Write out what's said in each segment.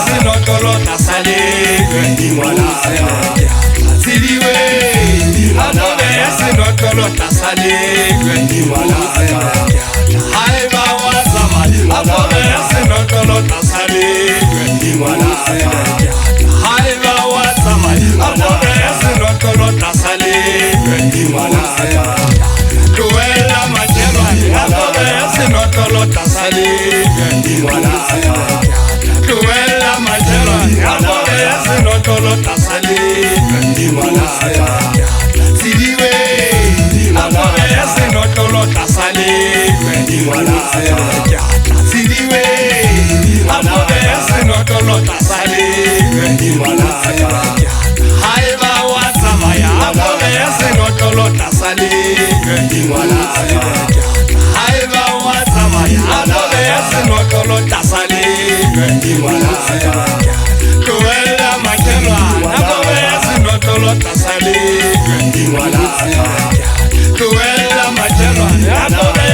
senotolo tasale Sidiwe Amobe senotolo tasale Haiba wazamali Amobe senotolo tasale Haiba wazamali Amobe senotolo tasale Tuwela majerwa Amobe senotolo tasale Tuwela majerwa Amobe senotolo tasale Sidiwe Amobe senotolo tasale Sidiwe Amobe senotolo tasale Haiba wazamaya Amobe senotolo tasale Haiba wazamaya Amobe senotolo tasale Tuwela majerwa Amobe senotolo tasale Tuwela majerwa Amobe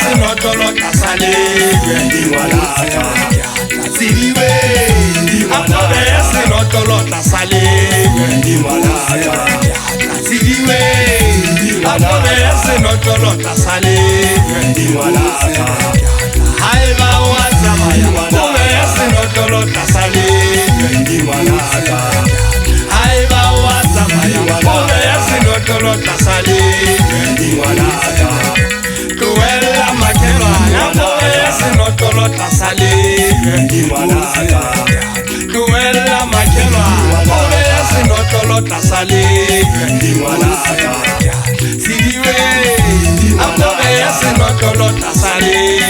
senotolo tasale Sidiwe Amobe senotolo tasale Sidiwe Amobe senotolo tasale Haiba wazamaya Amobe senotolo tasale Haiba wazamaya Amobe senotolo tasale Tuwela majerwa Amobe senotolo tasale Tuwela majerwa Amobe senotolo tasale Sidiwe Amobe senotolo tasale